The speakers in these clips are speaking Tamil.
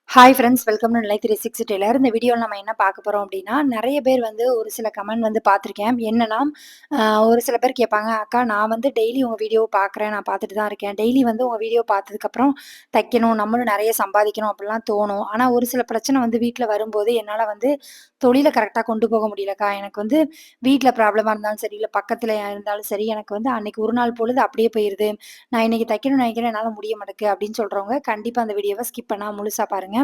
ஹாய் ஃப்ரெண்ட்ஸ், வெல்கம் டு நிலை 360 டெய்லர். இந்த வீடியோல நம்ம என்ன பார்க்க போறோம் அப்படின்னா, நெறைய பேர் வந்து ஒரு சில கமெண்ட் வந்து பார்த்துருக்கேன். என்னன்னா, ஒரு சில பேர் கேட்பாங்க, "அக்கா நான் வந்து டெய்லி உங்க வீடியோவ பார்க்குறேன். நான் பார்த்துட்டு தான் இருக்கேன். டெய்லி வந்து உங்க வீடியோ பார்த்ததுக்கப்புறம் தைக்கணும், நம்மளும் நெறைய சம்பாதிக்கணும்." அப்படிலாம் தோணும். ஆனா ஒரு சில பிரச்சனை வந்து வீட்ல வரும்போது, என்னால வந்து தொழில கரெக்ட்டா கொண்டு போக முடியலக்கா. எனக்கு வந்து வீட்ல ப்ராப்ளமா இருந்தாலும் சரி, இல்ல பக்கத்துல இருந்தாலும் சரி, எனக்கு வந்து அன்னைக்கு ஒரு நாள் பொழுது அப்படியே போயிருது. நான் இன்னைக்கு தைக்கணும்னு நெனைக்கிறேன், என்னால முடிய மாட்டேங்குது அப்படின்னு சொல்றவங்க, கண்டிப்பா அந்த வீடியோவ ஸ்கிப் பண்ணாம முழுசா பாருங்க.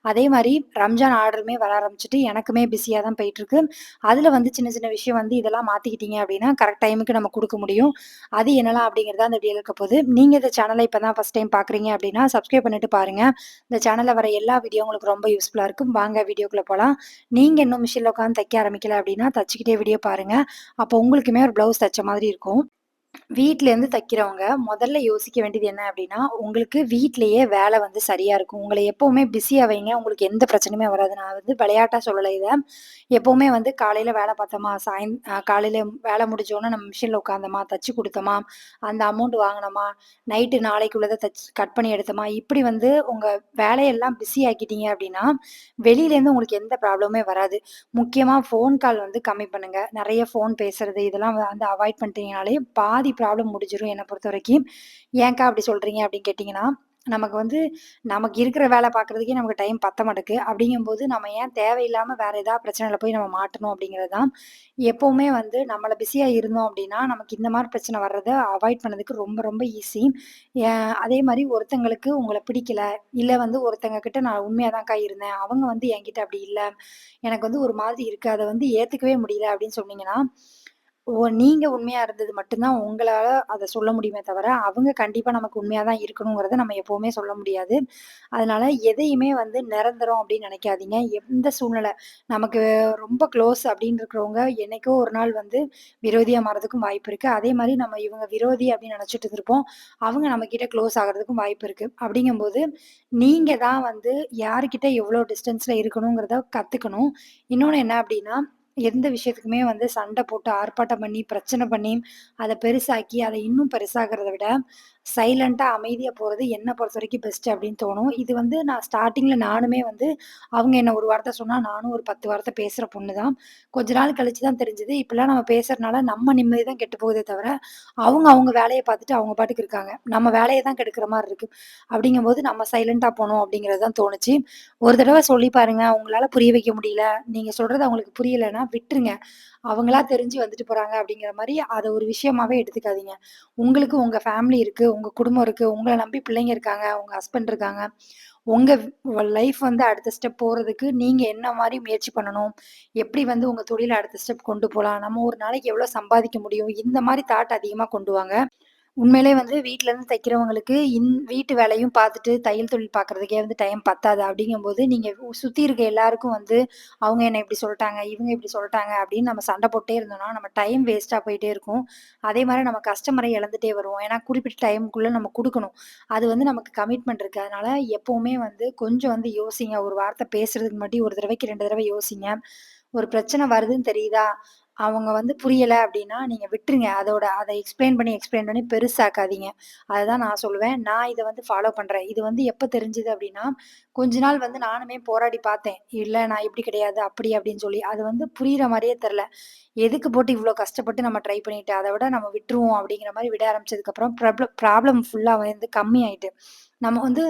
அதே மாரி ரம்ஜான் ஆர்டருமே வர ஆரம்பிச்சுட்டு, எனக்குமே பிஸியா தான் போயிட்டுருக்கு. அதுல வந்து சின்ன சின்ன விஷயம் வந்து இதெல்லாம் மாத்திக்கிட்டீங்க அப்டின்னா, கரெக்ட் டைமுக்கு நம்ம குடுக்க முடியும். அது என்னலாம் அப்டிங்கிறது அந்த வீடியோல இருக்க போது. நீங்க இந்த சேனல இப்ப தான் ஃபர்ஸ்ட் டைம் பார்க்குறீங்க அப்டின்னா, சப்ஸ்கிரைப் பண்ணிட்டு பாருங்க. இந்த சேனல்ல வர எல்லா வீடியோ உங்களுக்கு ரொம்ப யூஸ்ஃபுல்லா இருக்கும். வாங்க வீடியோக்குள்ள போலாம். நீங்க இன்னும் மிஷின்ல உட்காந்து தைக்க ஆரம்பிக்கல அப்டின்னா, தச்சுக்கிட்டே வீடியோ பாருங்க. அப்போ உங்களுக்குமே ஒரு ப்ளவுஸ் தச்ச மாதிரி இருக்கும். வீட்லேருந்து தைக்கிறவங்க முதல்ல யோசிக்க வேண்டியது என்ன அப்டின்னா, உங்களுக்கு வீட்லயே வேல வந்து சரியா இருக்கும். உங்கள எப்பவுமே பிஸியா வைங்க. உங்களுக்கு எந்த பிரச்சனையுமே வராது. நான் வந்து விளையாட்டா சொல்லல இத. எப்பவுமே வந்து காலையில வேல பார்த்தோமா, காலையில வேல முடிஞ்சோனே நம்ம மிஷின்ல உட்காந்தோமா, தச்சு குடுத்தோமா, அந்த அமௌண்ட் வாங்குனோமா, நைட்டு நாளைக்குள்ளத கட் பண்ணி எடுத்தோமா, இப்படி வந்து உங்க வேலையெல்லாம் பிஸி ஆக்கிட்டீங்க அப்டின்னா, வெளியிலேருந்து உங்களுக்கு எந்த ப்ராப்ளமுமே வராது. முக்கியமா ஃபோன் கால் வந்து கம்மி பண்ணுங்க. நெறைய ஃபோன் பேசுறது இதெல்லாம் வந்து அவாய்ட் பண்ணிட்டீங்கனாலே பாதி ப்ராப்ளம் முடிஞ்சிரும் என்ன பொறுத்தவரைக்கும். "ஏன்க்கா அப்படி சொல்றீங்க?" அப்படின்னு கேட்டீங்கன்னா, நமக்கு வந்து நமக்கு இருக்கிற வேலை பார்க்குறதுக்கே நமக்கு டைம் பத்த மாட்டேக்கு. அப்படிங்கும்போது நம்ம ஏன் தேவையில்லாம வேற ஏதாவது பிரச்சனையில போய் நம்ம மாட்டணும் அப்படிங்கிறது தான். எப்பவுமே வந்து நம்மள பிஸியா இருந்தோம் அப்படின்னா, நமக்கு இந்த மாரி பிரச்சனை வர்றத அவாய்ட் பண்ணதுக்கு ரொம்ப ரொம்ப ஈஸி. அதே மாரி ஒருத்தங்களுக்கு உங்கள பிடிக்கல, இல்ல வந்து ஒருத்தங்க கிட்ட நான் உண்மையா தான்க்கா இருந்தேன். அவங்க வந்து என்கிட்ட அப்படி இல்ல. எனக்கு வந்து ஒரு மாதிரி இருக்கு. அத வந்து ஏத்துக்கவே முடியல அப்படின்னு சொன்னீங்கன்னா, நீங்க உண்மையா இருந்தது மட்டும் தான் உங்களால அத சொல்ல முடியுமே தவிர, அவங்க கண்டிப்பா நமக்கு உண்மையா தான் இருக்கணுங்கிறத நம்ம எப்பவுமே சொல்ல முடியாது. அதனால எதையுமே வந்து நிரந்தரம் அப்படின்னு நினைக்காதீங்க. எந்த சூழ்நிலை நமக்கு ரொம்ப க்ளோஸ் அப்படின்னு இருக்கிறவங்க என்னைக்கோ ஒரு நாள் வந்து விரோதியா மாறதுக்கும் வாய்ப்பு இருக்கு. அதே மாரி நம்ம இவங்க விரோதி அப்படின்னு நினைச்சுட்டு இருந்திருப்போம். அவங்க நம்மகிட்ட க்ளோஸ் ஆகுறதுக்கும் வாய்ப்பு இருக்கு. அப்படிங்கும்போது, நீங்க தான் வந்து யார்கிட்ட எவ்வளோ டிஸ்டன்ஸ்ல இருக்கணுங்கிறத கத்துக்கணும். இன்னொன்னு என்ன அப்படின்னா, எந்த விஷயத்துக்குமே வந்து சண்டை போட்டு, ஆர்ப்பாட்டம் பண்ணி, பிரச்சனை பண்ணி, அத பெருசாக்கி, அத இன்னும் பெருசாக்கிறத விட, சைலன்ட்டா அமைதியா போறது என்ன பொறுத்தவரைக்கும் பெஸ்ட் அப்படின்னு தோணும். இது வந்து நான் ஸ்டார்ட்டிங்ல நானுமே வந்து அவங்க என்ன ஒரு வார்த்தை சொன்னா, நானும் ஒரு 10 வார்த்தை பேசுற பொண்ணு தான். கொஞ்ச நாள் கழிச்சு தான் தெரிஞ்சது, இப்படிலாம் நம்ம பேசுறனால நம்ம நிம்மதி தான் கெட்டு போகுதே தவிர, அவங்க அவங்க வேலைய பார்த்துட்டு அவங்க பாட்டுக்கு இருக்காங்க. நம்ம வேலைய தான் கெடுக்கிற மாரி இருக்கு. அப்படிங்கும்போது நம்ம சைலன்ட்டா போணும் அப்படிங்கிறது தான் தோணுச்சு. ஒரு தடவ சொல்லி பாருங்க. உங்களால புரிய வைக்க முடியல. நீங்க சொல்றது அவங்களுக்கு புரியலன்னா விட்டுருங்க. அவங்களா தெரிஞ்சு வந்துட்டு போறாங்க அப்படிங்கிற மாரி அத ஒரு விஷயமாவே எடுத்துக்காதீங்க. உங்களுக்கு உங்க ஃபேமிலி இருக்கு, உங்க குடும்பம் இருக்கு, உங்கள நம்பி பிள்ளைங்க இருக்காங்க, உங்க ஹஸ்பண்ட் இருக்காங்க. உங்க லைஃப் வந்து அடுத்த ஸ்டெப் போறதுக்கு நீங்க என்ன மாரி முயற்சி பண்ணணும்? எப்படி வந்து உங்க தொழில அடுத்த ஸ்டெப் கொண்டு போலாம்? நம்ம ஒரு நாளைக்கு எவ்வளோ சம்பாதிக்க முடியும்? இந்த மாரி தாட் அதிகமா கொண்டு வாங்க. உண்மையிலே வந்து வீட்ல இருந்து தைக்கிறவங்களுக்கு வீட்டு வேலையும் பார்த்துட்டு தையல் தொழில் பார்க்குறதுக்கே வந்து டைம் பத்தாது. அப்படிங்கும்போது நீங்க சுத்தி இருக்க எல்லாருக்கும் வந்து அவங்க என்ன இப்படி சொல்ட்டாங்க, இவங்க இப்படி சொல்ட்டாங்க அப்படின்னு நம்ம சண்டை போட்டே இருந்தோம்னா, நம்ம டைம் வேஸ்ட்டா போயிட்டே இருக்கும். அதே மாரி நம்ம கஸ்டமரை இழந்துட்டே வருவோம். ஏன்னா குறிப்பிட்ட டைம்க்குள்ள நம்ம குடுக்கணும். அது வந்து நமக்கு கமிட்மெண்ட் இருக்கு. அதனால எப்பவுமே வந்து கொஞ்சம் வந்து யோசிங்க. ஒரு வார்த்தை பேசுறதுக்கு முன்னாடி ஒரு தடவைக்கு 2 தடவ யோசிங்க. ஒரு பிரச்சனை வருதுன்னு தெரியுதா? அவங்க வந்து புரியல அப்டின்னா, நீங்க விட்டுருங்க. அத எக்ஸ்ப்ளைன் பண்ணி பெருசாக்காதீங்க. அததான் நான் சொல்லுவேன். நான் இத வந்து ஃபாலோ பண்றேன். இது வந்து எப்ப தெரிஞ்சது அப்டின்னா, கொஞ்ச நாள் வந்து நானுமே போராடி பார்த்தேன். இல்ல நான் இப்டி கிடையாது, அப்டி அப்டின்னு சொல்லி. அது வந்து புரியிற மாரியே தெர்ல. எதுக்கு போட்டு இவ்ளோ கஷ்டப்பட்டு நம்ம ட்ரை பண்ணிட்டு, அத விட நம்ம விட்டுருவோம் அப்டிங்கிற மாரி விட ஆரம்பிச்சதுக்கப்புறம் ப்ராப்ளம் ஃபுல்லா வந்து கம்மியாயிட்டு. நம்ம வந்து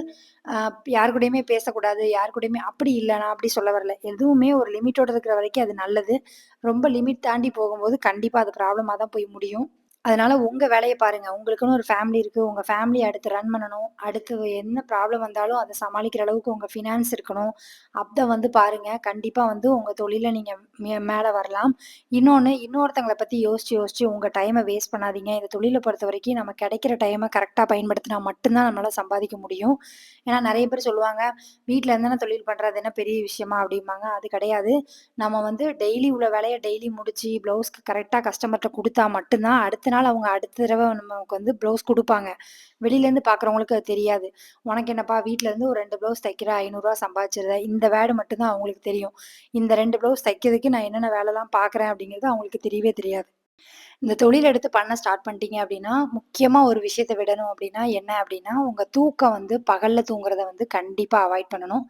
அ யார் கூடயுமே பேசக்கூடாது, யார் கூடயுமே அப்படி இல்ல. நான் அப்படி சொல்ல வரல. எதுவுமே ஒரு லிமிட்டோட இருக்கிற வரைக்கும் அது நல்லது. ரொம்ப லிமிட் தாண்டி போகும்போது கண்டிப்பா அது ப்ராப்ளமா தான் போய் முடியும். அதனால உங்க வேலைய பாருங்க. உங்களுக்குன்னு ஒரு ஃபேமிலி இருக்கு. உங்க ஃபேமிலிய அடுத்து ரன் பண்ணணும். அடுத்து என்ன ப்ராப்ளம் வந்தாலும் அத சமாளிக்கிற அளவுக்கு உங்க ஃபினான்ஸ் இருக்கணும். அத வந்து பாருங்க. கண்டிப்பா வந்து உங்க தொழில்ல நீங்க மேல வரலாம். இன்னொருத்தங்கள பத்தி யோசிச்சு உங்க டைம வேஸ்ட் பண்ணாதீங்க. இந்த தொழில பொறுத்தவரைக்கும் நம்ம கிடைக்கிற டைம கரெக்ட்டா பயன்படுத்தினா மட்டும் தான் நம்மளால சம்பாதிக்க முடியும். ஏன்னா நெறைய பேர் சொல்லுவாங்க, "வீட்ல இருந்து தானே தொழில் பண்ற. அது என்ன பெரிய விஷயமா?" அப்படிம்பாங்க. அது கிடையாது. நம்ம வந்து டெய்லி உள்ள வேலைய டெய்லி முடிச்சு, ப்ளவுஸ்க்கு கரெக்ட்டா கஸ்டமர்ட்ட குடுத்தா மட்டும் தான், அடுத்த நாள் அவங்க அடுத்த தடவ நமக்கு வந்து ப்ளவுஸ் குடுப்பாங்க. வெளிலேருந்து பார்க்குறவங்களுக்கு அது தெரியாது. "உனக்கு என்னப்பா வீட்ல இருந்து ஒரு 2 ப்ளவுஸ் தைக்கிற, ரூ. 500 சம்பாதிச்சிருத." இந்த வேர்டு மட்டும் தான் அவங்களுக்கு தெரியும். இந்த 2 ப்ளவுஸ் தைக்கிறதுக்கு நான் என்னென்ன வேலைலாம் பார்க்குறேன் அப்படிங்கிறது அவங்களுக்கு தெரியவே தெரியாது. இந்த தொழில் எடுத்து பண்ண ஸ்டார்ட் பண்ணிட்டீங்க அப்படின்னா, முக்கியமா ஒரு விஷயத்த விடணும் அப்படின்னா, என்ன அப்படின்னா, உங்க தூக்கம் வந்து பகல்ல தூங்குறத வந்து கண்டிப்பா அவாய்ட் பண்ணணும்.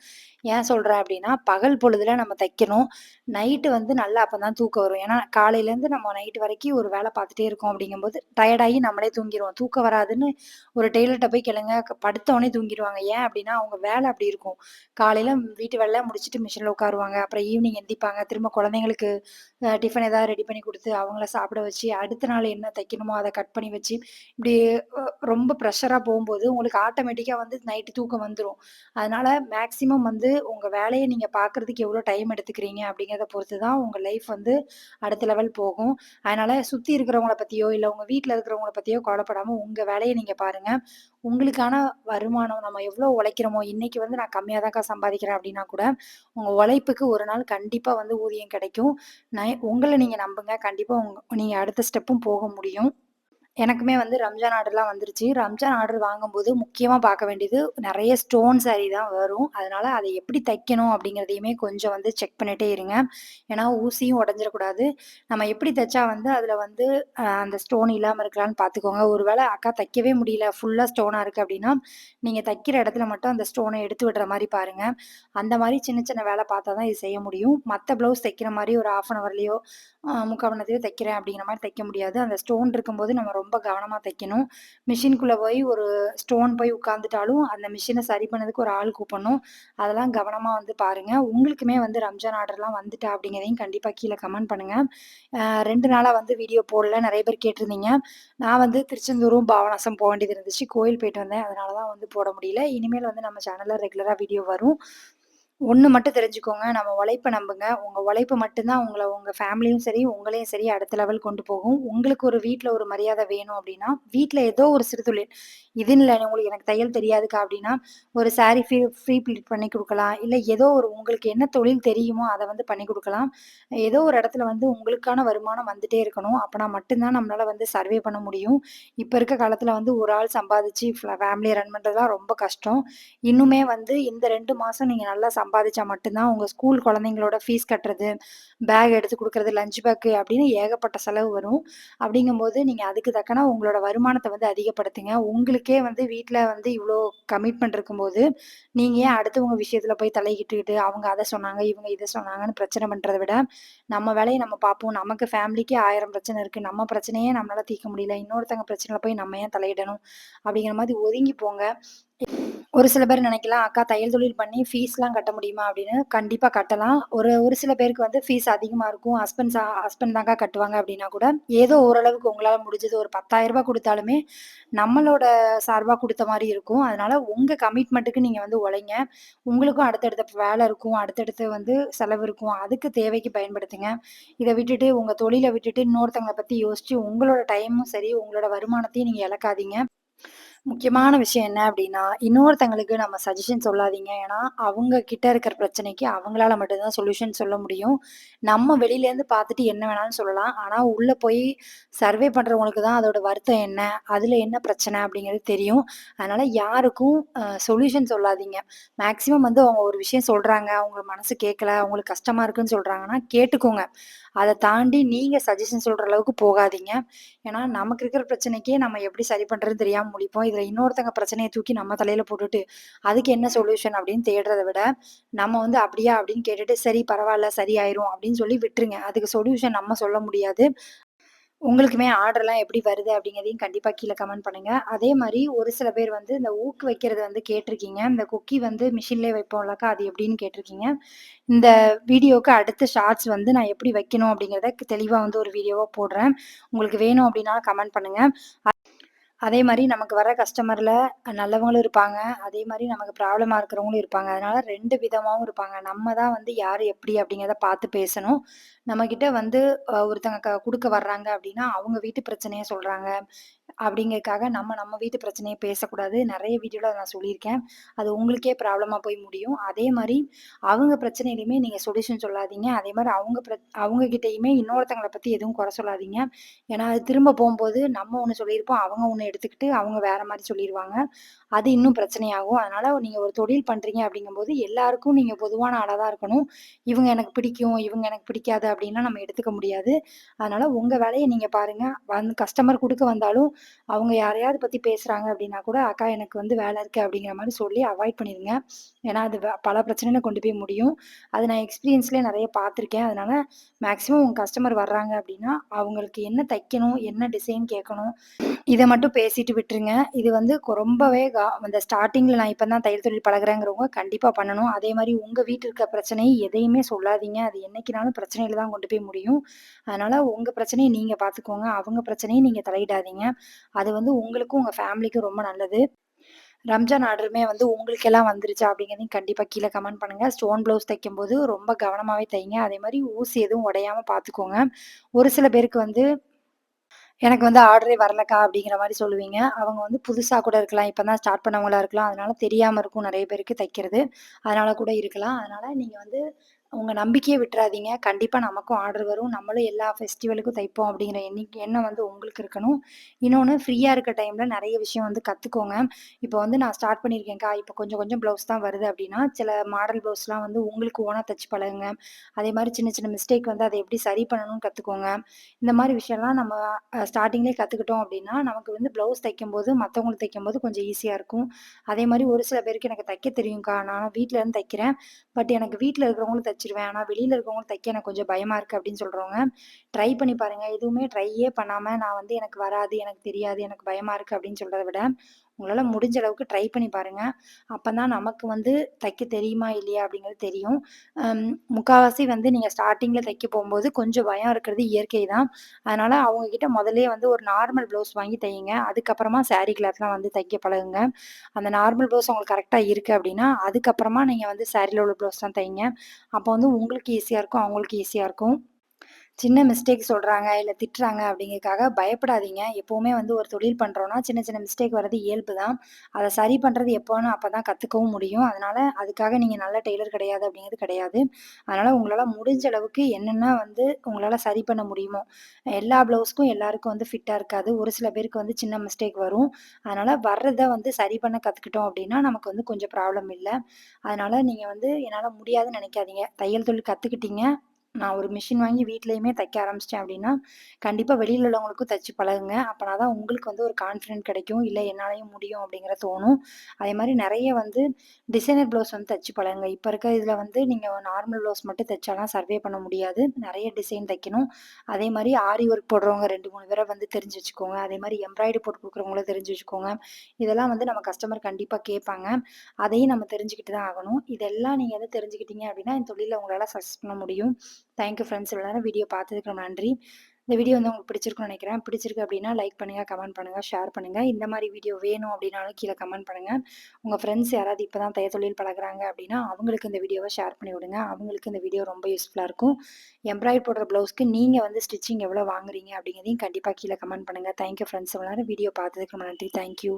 ஏன் சொல்றேன் அப்படின்னா, பகல் பொழுதுல நம்ம தைக்கணும். நைட்டு வந்து நல்லா அப்பதான் தூக்கம் வரும். ஏன்னா, காலையிலேருந்து நம்ம நைட் வரைக்கும் ஒரு வேலை பார்த்துட்டே இருக்கோம் அப்படிங்கும்போது, டயர்ட் ஆகி நம்மளே தூங்கிருவோம். தூக்கம் வராதுன்னு ஒரு டெய்லர்ட்ட போய் கேளுங்க, படுத்த உடனே தூங்கிருவாங்க. ஏன் அப்படின்னா, அவங்க வேலை அப்படி இருக்கும். காலையில வீட்டு வேலைலாம் முடிச்சுட்டு மிஷின்ல உட்காருவாங்க. அப்புறம் ஈவினிங் எந்திப்பாங்க. திரும்ப குழந்தைங்களுக்கு டிஃபன் ஏதாவது ரெடி பண்ணி குடுத்து, அவங்கள சாப்பிட வச்சு, அடுத்த நாள் என்ன தைக்கணுமோ அத கட் பண்ணி வச்சு, இப்படி அ ரொம்ப ப்ரெஷரா போம்போது, உங்களுக்கு ஆட்டோமேட்டிக்கா வந்து நைட்டு தூக்கம் வந்துரும். அதனால மேக்ஸிமம் வந்து உங்க வேலைய நீங்க பார்க்கறதுக்கு எவ்வளோ டைம் எடுத்துக்கிறீங்க அப்படிங்கிறத பொறுத்து தான் உங்க லைஃப் வந்து அடுத்த லெவல் போகும். அதனால சுத்தி இருக்கிறவங்கள பத்தியோ, இல்ல உங்க வீட்ல இருக்கிறவங்கள பத்தியோ கவலைப்படாம உங்க வேலைய நீங்க பாருங்க. உங்களுக்கான வருமானம் நம்ம எவ்வளோ உழைக்கிறோமோ, இன்னைக்கு வந்து நான் கம்மியா தான்க்கா சம்பாதிக்கிறேன் அப்படின்னா கூட, உங்க உழைப்புக்கு ஒரு நாள் கண்டிப்பா வந்து ஊதியம் கிடைக்கும். உங்கள நீங்க நம்புங்க. கண்டிப்பா நீங்க அடுத்த ஸ்டெப்பும் போக முடியும். எனக்குமே வந்து ரம்ஜான் ஆர்டர்லாம் வந்துருச்சு. ரம்ஜான் ஆர்டர் வாங்கும்போது முக்கியமா பார்க்க வேண்டியது நெறைய ஸ்டோன் சாரி தான் வரும். அதனால அத எப்படி தைக்கணும் அப்படிங்கிறதையுமே கொஞ்சம் வந்து செக் பண்ணிட்டே இருங்க. ஏன்னா ஊசியும் உடைஞ்சிடக்கூடாது. நம்ம எப்படி தைச்சா வந்து அதில வந்து அந்த ஸ்டோன் இல்லாம இருக்கலான்னு பார்த்துக்கோங்க. ஒரு வேள அக்கா தைக்கவே முடியல, ஃபுல்லா ஸ்டோனா இருக்கு அப்படின்னா, நீங்க தைக்கிற இடத்துல மட்டும் அந்த ஸ்டோன எடுத்து விடுற மாரி பாருங்க. அந்த மாரி சின்ன சின்ன வேல பார்த்தா தான் இது செய்ய முடியும். மத்த ப்ளவுஸ் தைக்கிற மாரி ஒரு 1/2 அன் ஹவர்லயோ, 3/4 மணி நேரத்திலயோ தைக்கிறேன் அப்படிங்கிற மாரி தைக்க முடியாது. அந்த ஸ்டோன் இருக்கும்போது நம்ம ரொம்ப கவனமா தைக்கணும். மிஷின்குள்ள போய் ஒரு ஸ்டோன் போய் உட்காந்துட்டாலும், அந்த மிஷின சரி பண்ணதுக்கு ஒரு ஆள் கூப்படணும். அதெல்லாம் கவனமா வந்து பாருங்க. உங்களுக்குமே வந்து ரம்ஜான் ஆர்டர்லாம் வந்துட்டா அப்படிங்கிறதையும் கண்டிப்பா கீழ கமெண்ட் பண்ணுங்க. 2 நாளா வந்து வீடியோ போடல. நெறைய பேர் கேட்டிருந்தீங்க. நான் வந்து திருச்செந்தூரும், பாபநாசம் போ வேண்டியது இருந்துச்சு. கோயில் போயிட்டு வந்தேன். அதனால தான் வந்து போட முடியல. இனிமேல் வந்து நம்ம சேனல்ல ரெகுலரா வீடியோ வரும். ஒண்ணு மட்டும் தெரிஞ்சுக்கோங்க. நம்ம உழைப்ப நம்புங்க. உங்க உழைப்பு மட்டும் தான் உங்கள உங்க ஃபேமிலியும் சரி, உங்களையும் சரி அடுத்த லெவல் கொண்டு போகும். உங்களுக்கு ஒரு வீட்ல ஒரு மரியாதை வேணும் அப்டின்னா, வீட்ல ஏதோ ஒரு சிறு தொழில். இதுன்னு இல்ல உங்களுக்கு எனக்கு தையல் தெரியாதுக்கா அப்டின்னா, ஒரு சாரி ஃப்ரீ ப்ளீட் பண்ணி குடுக்கலாம். இல்ல ஏதோ ஒரு உங்களுக்கு என்ன தொழில் தெரியுமோ அத வந்து பண்ணி குடுக்கலாம். ஏதோ ஒரு இடத்துல வந்து உங்களுக்கான வருமானம் வந்துட்டே இருக்கணும். அப்பனா மட்டும் தான் நம்மளால வந்து சர்வே பண்ண முடியும். இப்ப இருக்க காலத்துல வந்து ஒரு ஆள் சம்பாதிச்சு ஃபேமிலிய ரன் பண்றதுலாம் ரொம்ப கஷ்டம். இன்னுமே வந்து இந்த 2 மாசம் நீங்க நல்லா சம்பாதிச்சா மட்டும் தான் உங்க ஸ்கூல் குழந்தைங்களோட ஃபீஸ் கட்டுறது, பேக் எடுத்து குடுக்குறது, லஞ்ச் பேக்கு அப்படின்னு ஏகப்பட்ட செலவு வரும். அப்படிங்கும்போது நீங்க அதுக்கு தக்கன உங்களோட வருமானத்த வந்து அதிகப்படுத்துங்க. உங்களுக்கே வந்து வீட்ல வந்து இவ்ளோ கமிட்மெண்ட் இருக்கும்போது, நீங்க ஏன் அடுத்தவங்க விஷயத்துல போய் தலையிட்டுக்கிட்டு, அவங்க அத சொன்னாங்க, இவங்க இத சொன்னாங்கன்னு பிரச்சனை பண்றத விட, நம்ம வேலைய நம்ம பார்ப்போம். நமக்கு ஃபேமிலிக்கே 1000 பிரச்சனை இருக்கு. நம்ம பிரச்சனையே நம்மளால தீர்க்க முடியல. இன்னொருத்தவங்க பிரச்சனையில போய் நம்ம ஏன் தலையிடணும்? அப்படிங்கிற மாரி ஒதுங்கி போங்க. ஒரு சில பேர் நினைக்கலாம், "அக்கா தையல் தொழில் பண்ணி ஃபீஸ்லாம் கட்ட முடியுமா?" அப்படின்னு. கண்டிப்பா கட்டலாம். ஒரு ஒரு சில பேருக்கு வந்து ஃபீஸ் அதிகமா இருக்கும். ஹஸ்பண்ட் தான்க்கா கட்டுவாங்க அப்படின்னா கூட, ஏதோ ஓரளவுக்கு உங்களால முடிஞ்சது ஒரு ரூ. 10,000 குடுத்தாலுமே, நம்மளோட சார்பா குடுத்த மாரி இருக்கும். அதனால உங்க கமிட்மெண்ட்டுக்கு நீங்க வந்து உழைங்க. உங்களுக்கும் அடுத்தடுத்த வேலை இருக்கும். அடுத்தடுத்து வந்து செலவு இருக்கும். அதுக்கு தேவைக்கு பயன்படுத்துங்க. இத விட்டுட்டு உங்க தொழில விட்டுட்டு இன்னொருத்தவங்கள பத்தி யோசிச்சு, உங்களோட டைமும் சரி, உங்களோட வருமானத்தையும் நீங்க இழக்காதீங்க. முக்கியமான விஷயம் என்ன அப்டின்னா, இன்னொருத்தங்களுக்கு நம்ம சஜஷன் சொல்லாதீங்க. ஏன்னா, அவங்க கிட்ட இருக்கிற பிரச்சனைக்கு அவங்களால மட்டும் தான் சொல்யூஷன் சொல்ல முடியும். நம்ம வெளியிலேருந்து பார்த்துட்டு என்ன வேணாலும் சொல்லலாம். ஆனா, உள்ள போய் சர்வே பண்றவங்களுக்கு தான் அதோட வருத்தம் என்ன? அதுல என்ன பிரச்சனை? அப்டிங்கிறது தெரியும். அதனால யாருக்கும் சொல்யூஷன் சொல்லாதீங்க. மேக்ஸிமம் வந்து அவங்க ஒரு விஷயம் சொல்றாங்க, அவங்க மனசு கேட்கல, அவங்களுக்கு கஷ்டமா இருக்குன்னு சொல்றாங்கன்னா, கேட்டுக்கோங்க. அத தாண்டி நீங்க சஜஷன் சொல்ற அளவுக்கு போகாதீங்க. ஏன்னா, நமக்கு இருக்கிற பிரச்சனைக்கே நம்ம எப்படி சரி பண்றதுன்னு தெரியாம முழிப்போம். இதுல இன்னொருத்தங்க பிரச்சனைய தூக்கி நம்ம தலையில போட்டுட்டு, அதுக்கு என்ன சொல்யூஷன் அப்படின்னு தேடுறத விட, நம்ம வந்து அப்படியா அப்படின்னு கேட்டுட்டு, சரி பரவால்ல சரியாயிரும் அப்படின்னு சொல்லி விட்டுருங்க. அதுக்கு சொல்யூஷன் நம்ம சொல்ல முடியாது. உங்களுக்குமே ஆர்டர்லாம் எப்படி வருது அப்படிங்கிறதையும் கண்டிப்பா கீழ கமெண்ட் பண்ணுங்க. அதே மாரி ஒரு சில பேர் வந்து இந்த ஊக்கு வைக்கிறது வந்து கேட்டிருக்கீங்க. இந்த குக்கி வந்து மிஷின்லயே வைப்போம்லக்கா, அது எப்படின்னு கேட்டிருக்கீங்க. இந்த வீடியோக்கு அடுத்த ஷார்ட்ஸ் வந்து நான் எப்படி வைக்கணும் அப்படிங்கிறத தெளிவா வந்து ஒரு வீடியோவா போடுறேன். உங்களுக்கு வேணும் அப்படின்னா கமெண்ட் பண்ணுங்க. அதே மாரி நமக்கு வர கஸ்டமர்ல நல்லவங்களும் இருப்பாங்க. அதே மாரி நமக்கு ப்ராப்ளமா இருக்கிறவங்களும் இருப்பாங்க. அதனால 2 விதமாவும் இருப்பாங்க. நம்ம தான் வந்து யாரு எப்படி அப்படிங்கிறத பார்த்து பேசணும். நம்மகிட்ட வந்து ஒருத்தங்க குடுக்க வர்றாங்க அப்படின்னா, அவங்க வீட்டு பிரச்சனைய சொல்றாங்க. அப்படிங்கிறதுக்காக நம்ம வீட்டு பிரச்சனைய பேசக்கூடாது. நெறைய வீடியோல நான் சொல்லியிருக்கேன். அது உங்களுக்கே ப்ராப்ளமா போய் முடியும். அதே மாரி அவங்க பிரச்சனையிலயுமே நீங்க சொல்யூஷன் சொல்லாதீங்க. அதே மாரி அவங்க கிட்டயுமே இன்னொருத்தங்கள பத்தி எதுவும் குறை சொல்லாதீங்க. ஏன்னா, அது திரும்ப போம்போது நம்ம ஒண்ணு சொல்லியிருப்போம். அவங்க ஒண்ணு எடுத்துக்கிட்டு அவங்க வேற மாரி சொல்லிருவாங்க. அது இன்னும் பிரச்சனையாகும். அதனால நீங்க ஒரு தொழில் பண்றீங்க அப்படிங்கும்போது எல்லாருக்கும் நீங்க பொதுவான ஆளா தான் இருக்கணும். இவங்க எனக்கு பிடிக்கும், இவங்க எனக்கு பிடிக்காது அப்படின்லாம் நம்ம எடுத்துக்க முடியாது. அதனால உங்க வேலைய நீங்க பாருங்க. கஸ்டமர் குடுக்க வந்தாலும் அவங்க யாரையாவது பத்தி பேசுறாங்க அப்படின்னா கூட, "அக்கா எனக்கு வந்து வேலை இருக்கு" அப்படிங்கிற மாரி சொல்லி அவாய்ட் பண்ணிருங்க. ஏன்னா, அது பல பிரச்சனையில கொண்டு போய் முடியும். அது நான் எக்ஸ்பீரியன்ஸ்லயே நெறைய பார்த்துருக்கேன். அதனால மேக்ஸிமம் உங்க கஸ்டமர் வர்றாங்க அப்படின்னா, அவங்களுக்கு என்ன தைக்கணும், என்ன டிசைன் கேட்கணும், இத மட்டும் பேசிட்டு விட்டுருங்க. இது வந்து ரொம்பவே அந்த ஸ்டார்ட்டிங்ல நான் இப்ப தான் தையல் தொழில் பழகுறேங்கிறவங்க கண்டிப்பா பண்ணணும். அதே மாரி உங்க வீட்ல இருக்க பிரச்சனை எதையுமே சொல்லாதீங்க. அது என்னைக்குனாலும் பிரச்சனையில தான் கொண்டு போய் முடியும். அதனால உங்க பிரச்சனைய நீங்க பார்த்துக்கோங்க. அவங்க பிரச்சனைய நீங்க தலையிடாதீங்க. அது வந்து உங்களுக்கும், உங்க ஃபேமிலிக்கும் ரொம்ப நல்லது. ரம்ஜான் ஆர்டருமே வந்து உங்களுக்கெல்லாம் வந்துருச்சா? அப்படிங்கிறதையும் கண்டிப்பா கீழ கமெண்ட் பண்ணுங்க. ஸ்டோன் ப்ளவுஸ் தைக்கும்போது ரொம்ப கவனமாவே தைங்க. அதே மாரி ஊசி எதுவும் உடையாம பார்த்துக்கோங்க. ஒரு சில பேருக்கு வந்து எனக்கு வந்து ஆர்டரே வரலக்கா அப்படிங்கிற மாரி சொல்லுவீங்க. அவங்க வந்து புதுசா கூட இருக்கலாம். இப்ப தான் ஸ்டார்ட் பண்ணவங்களா இருக்கலாம். அதனால தெரியாம இருக்கும் நெறைய பேருக்கு தைக்கிறது. அதனால கூட இருக்கலாம். அதனால நீங்க வந்து உங்க நம்பிக்கைய விட்டுறாதீங்க. கண்டிப்பா நமக்கும் ஆர்டர் வரும். நம்மளும் எல்லா ஃபெஸ்டிவலுக்கும் தைப்போம் அப்படிங்கிற எண்ணம் வந்து உங்களுக்கு இருக்கணும். இன்னொன்னு ஃப்ரீயா இருக்க டைம்ல நெறைய விஷயம் வந்து கத்துக்கோங்க. இப்போ வந்து நான் ஸ்டார்ட் பண்ணியிருக்கேன்க்கா. இப்போ கொஞ்சம் கொஞ்சம் ப்ளவுஸ் தான் வருது அப்படின்னா, சில மாடல் ப்ளவுஸ்லாம் வந்து உங்களுக்கு ஓனா தச்சு பழகுங்க. அதே மாரி சின்ன சின்ன மிஸ்டேக் வந்து அத எப்படி சரி பண்ணணும்னு கத்துக்கோங்க. இந்த மாரி விஷயம்லாம் நம்ம ஸ்டார்ட்டிங்லயே கத்துக்கிட்டோம் அப்டின்னா, நமக்கு வந்து ப்ளவுஸ் தைக்கும்போது, மத்தவங்களுக்கு தைக்கும்போது கொஞ்சம் ஈஸியா இருக்கும். அதே மாரி ஒரு சில பேருக்கு எனக்கு தைக்க தெரியும்க்கா. நான் வீட்ல இருந்து தைக்கிறேன். பட் எனக்கு வீட்ல இருக்கிறவங்களும் தச்சுருவேன். ஆனா வெளியில இருக்கிறவங்களும் தைக்க எனக்கு கொஞ்சம் பயமா இருக்கு அப்டின்னு சொல்றவங்க, ட்ரை பண்ணி பாருங்க. எதுவுமே ட்ரையே பண்ணாம நான் வந்து எனக்கு வராது, எனக்கு தெரியாது, எனக்கு பயமா இருக்கு அப்டின்னு சொல்றத விட, உங்களால முடிஞ்ச அளவுக்கு ட்ரை பண்ணி பாருங்க. அப்பதான் நமக்கு வந்து தைக்க தெரியுமா? இல்லையா? அப்படிங்கிறது தெரியும். அம் முக்காவாசி வந்து நீங்க ஸ்டார்ட்டிங்ல தைக்க போம்போது கொஞ்சம் பயம் இருக்கிறது இயற்கை தான். அதனால அவங்க கிட்ட முதல்லயே வந்து ஒரு நார்மல் ப்ளவுஸ் வாங்கி தையுங்க. அதுக்கப்புறமா சாரி கிளாத்லாம் வந்து தைக்க பழகுங்க. அந்த நார்மல் ப்ளவுஸ் உங்களுக்கு கரெக்ட்டா இருக்கு அப்படின்னா, அதுக்கப்புறமா நீங்க வந்து சாரில உள்ள ப்ளவுஸ்லாம் தைங்க. அப்போ வந்து உங்களுக்கு ஈஸியா இருக்கும். அவங்களுக்கு ஈஸியா இருக்கும். சின்ன மிஸ்டேக் சொல்றாங்க, இல்ல திட்டுறாங்க அப்படிங்கிறதுக்காக பயப்படாதீங்க. எப்பவுமே வந்து ஒரு தொழில் பண்றோம்னா, சின்ன சின்ன மிஸ்டேக் வர்றது இயல்பு தான். அத சரி பண்றது எப்போன்னு அப்பதான் கத்துக்கவும் முடியும். அதனால அதுக்காக நீங்க நல்ல டெய்லர் கிடையாது அப்படிங்கிறது கிடையாது. அதனால உங்களால முடிஞ்ச அளவுக்கு என்னென்ன வந்து உங்களால சரி பண்ண முடியுமோ, எல்லா ப்ளவுஸ்க்கும் எல்லாருக்கும் வந்து ஃபிட்டா இருக்காது. ஒரு சில பேருக்கு வந்து சின்ன மிஸ்டேக் வரும். அதனால வர்றத வந்து சரி பண்ண கத்துக்கிட்டோம் அப்படின்னா, நமக்கு வந்து கொஞ்சம் ப்ராப்ளம் இல்ல. அதனால நீங்க வந்து என்னால முடியாதுன்னு நெனைக்காதீங்க. தையல் தொழில் கத்துக்கிட்டீங்க. நான் ஒரு மிஷின் வாங்கி வீட்லயுமே தைக்க ஆரம்பிச்சுட்டேன் அப்படின்னா, கண்டிப்பா வெளியில உள்ளவங்களுக்கும் தச்சு பழகுங்க. அப்பனா தான் உங்களுக்கு வந்து ஒரு கான்ஃபிடென்ட் கிடைக்கும். இல்ல என்னாலயும் முடியும் அப்படிங்கிற தோணும். அதே மாரி நெறைய வந்து டிசைனர் ப்ளவுஸ் வந்து தச்சு பழகுங்க. இப்ப இருக்க இதுல வந்து நீங்க நார்மல் ப்ளவுஸ் மட்டும் தச்சாலாம் சர்வே பண்ண முடியாது. நெறைய டிசைன் தைக்கணும். அதே மாரி ஆரி ஒர்க் போடுறவங்க 2, 3 பேர வந்து தெரிஞ்சு வச்சுக்கோங்க. அதே மாரி எம்ப்ராய்டரி போட்டு குடுக்குறவங்கள தெரிஞ்சு வச்சுக்கோங்க. இதெல்லாம் வந்து நம்ம கஸ்டமர் கண்டிப்பா கேட்பாங்க. அதையும் நம்ம தெரிஞ்சுக்கிட்டு தான் ஆகணும். இதெல்லாம் நீங்க வந்து தெரிஞ்சுக்கிட்டீங்க அப்படின்னா, இந்த தொழில்ல உங்களால சக்சஸ் பண்ண முடியும். Thank you friends. இவ்வளோ நேரம் வீடியோ பார்த்ததுக்கு ரொம்ப நன்றி. இந்த வீடியோ வந்து உங்களுக்கு பிடிச்சிருக்கும்னு நெனைக்கிறேன். பிடிச்சிருக்கு அப்படின்னா லைக் பண்ணுங்க, கமெண்ட் பண்ணுங்க, ஷேர் பண்ணுங்க. இந்த மாரி வீடியோ வேணும் அப்படின்னாலும் கீழ கமெண்ட் பண்ணுங்க. உங்க ஃப்ரெண்ட்ஸ் யாராவது இப்ப தான் தொழில் பழகுறாங்க அப்படின்னா, அவங்களுக்கு இந்த வீடியோவ ஷேர் பண்ணி விடுங்க. அவங்களுக்கு இந்த வீடியோ ரொம்ப யூஸ்ஃபுல்லா இருக்கும். எம்ப்ராய்டரி போடுற ப்ளவுஸ்க்கு நீங்க வந்து ஸ்டிச்சிங் எவ்வளோ வாங்குறீங்க அப்படிங்கிறதையும் கண்டிப்பா கீழ கமெண்ட் பண்ணுங்க. Thank you friends. இவ்வளோ நேரம் வீடியோ பார்த்ததுக்கு ரொம்ப நன்றி. Thank you.